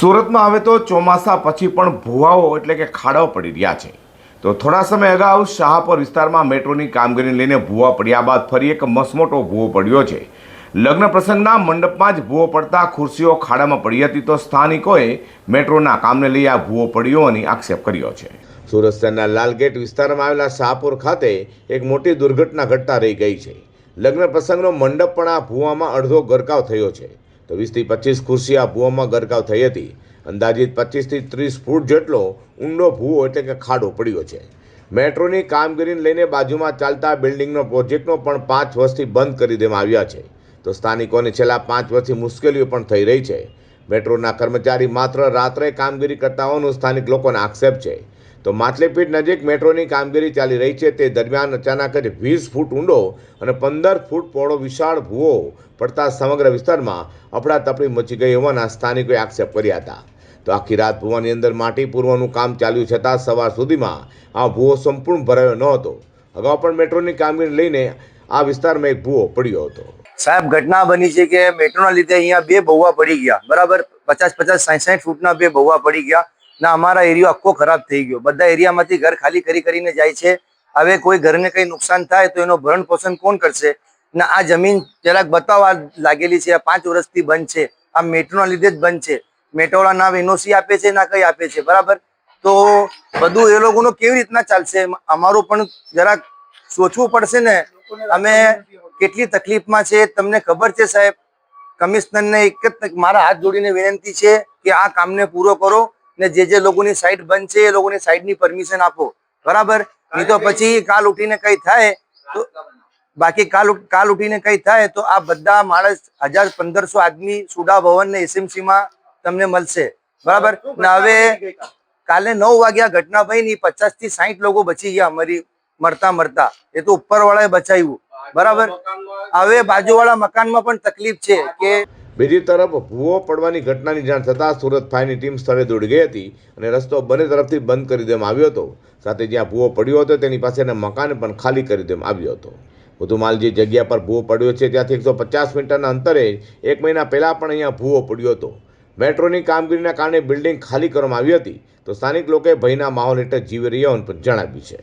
સુરતમાં હવે તો ચોમાસા પછી પણ ભૂવાઓ એટલે કે ખાડાઓ પડી રહ્યા છે। તો થોડા સમય અગાઉ શાહપુર વિસ્તારમાં મેટ્રોની કામગીરીને લઈને ભૂવા પડ્યા બાદ ફરી એક મસમોટો ભૂવો પડ્યો છે। લગ્ન પ્રસંગના મંડપમાં જ ભૂવો પડતા ખુરશીઓ ખાડામાં પડી હતી, તો સ્થાનિકોએ મેટ્રોના કામને લઈ આ ભૂવો પડ્યો અને આક્ષેપ કર્યો છે। સુરત શહેરના લાલગેટ વિસ્તારમાં આવેલા શાહપુર ખાતે એક મોટી દુર્ઘટના ઘટતા રહી ગઈ છે। લગ્ન પ્રસંગનો મંડપ પણ આ ભૂવામાં અડધો ગરકાવ થયો છે। તો 20 થી 25 ખુરશી આ ભૂવામાં ગરકાવ થઈ હતી। અંદાજિત 25 થી 30 ફૂટ જેટલો ઊંડો ભૂવો એટલે કે ખાડો પડ્યો છે। મેટ્રોની કામગીરીને લઈને બાજુમાં ચાલતા બિલ્ડિંગનો પ્રોજેક્ટનો પણ 5 વર્ષથી બંધ કરી દેવામાં આવ્યા છે। તો સ્થાનિકોને છેલ્લા 5 વર્ષથી મુશ્કેલીઓ પણ થઈ રહી છે। મેટ્રોના કર્મચારી માત્ર રાત્રે કામગીરી કરતા હોવાનું સ્થાનિક લોકોનો આક્ષેપ છે। તો માછલીપીટ નજીક મેટ્રોની કામગીરી ચાલી રહી છે, તે દરમિયાન અચાનક જ 20 ફૂટ ઊંડો અને 15 ફૂટ પહોળો વિશાળ ભૂવો પડતા સમગ્ર વિસ્તારમાં અફડાતફડી મચી ગઈ હોવાના સ્થાનિકોએ આક્ષેપ કર્યા હતા। તો આખી રાત ભૂવાની અંદર માટી પૂરવાનું કામ ચાલ્યું છતાં સવાર સુધીમાં આ ભૂવો સંપૂર્ણ ભરાયો ન હતો। અગાઉ પણ મેટ્રોની કામગીરીને લઈને આ વિસ્તારમાં એક ભૂવો પડ્યો હતો। સાહેબ, ઘટના બની છે કે મેટ્રોના લીધે અહીંયા બે ભૂવા પડી ગયા, બરાબર 50-50, 60-60 ફૂટના બે ભૂવા પડી ગયા ના અમારા એરિયો આખો ખરાબ થઈ ગયો। બધા એરિયામાંથી ઘર ખાલી કરીને જાય છે। હવે કોઈ ઘરને કંઈ નુકસાન થાય તો એનો ભરણ પોષણ કોણ કરશે? ના આ જમીન જરાક બતાવવા લાગેલી છે, 5 વર્ષથી બંધ છે। આ મેટ્રોના લીધે જ બંધ છે। મેટ્રોવાળા ના એનઓસી આપે છે ના કંઈ આપે છે, બરાબર। તો બધું એ લોકોનું કેવી રીતના ચાલશે? અમારું પણ જરાક સોચવું પડશે ને। અમે કેટલી તકલીફમાં છે તમને ખબર છે સાહેબ। કમિશનરને એક જ મારા હાથ જોડીને વિનંતી છે કે આ કામને પૂરો કરો ને જે લોકોની સાઈડ બંધ છે એ લોકોની સાઈડની પરમિશન આપો, બરાબર। નહીં તો પછી કાલ ઉઠીને કંઈ થાય તો બાકી કાલ ઉઠીને કંઈ થાય તો આ બધા માણસ 1000-1500 આદમી સુડા ભવન ને એસએમસી માં તમને મળશે, બરાબર। ને હવે કાલે 9 વાગ્યા ઘટના ભાઈ 50 થી 60 લોકો બચી ગયા મરતા। એ તો ઉપરવાળાએ બચાવ્યું, બરાબર। હવે બાજુવાળા મકાનમાં પણ તકલીફ છે કે બીજી તરફ ભૂવો પડવાની ઘટનાની જાણ થતાં સુરત ફાયરની ટીમ સ્થળે દોડી ગઈ હતી અને રસ્તો બંને તરફથી બંધ કરી દેવામાં આવ્યો હતો। સાથે જ્યાં ભૂવો પડ્યો હતો તેની પાસેના મકાન પણ ખાલી કરી દેવામાં આવ્યો હતો। વધુમાં જે જગ્યા પર ભૂવો પડ્યો છે ત્યાંથી 150 મીટરના અંતરે 1 મહિના પહેલા પણ અહીંયા ભૂવો પડ્યો હતો। મેટ્રોની કામગીરીના કારણે બિલ્ડિંગ ખાલી કરવામાં આવી હતી। તો સ્થાનિક લોકોએ ભયના માહોલ હેઠળ જીવી રહ્યા હોવાનું પણ જણાવ્યું છે।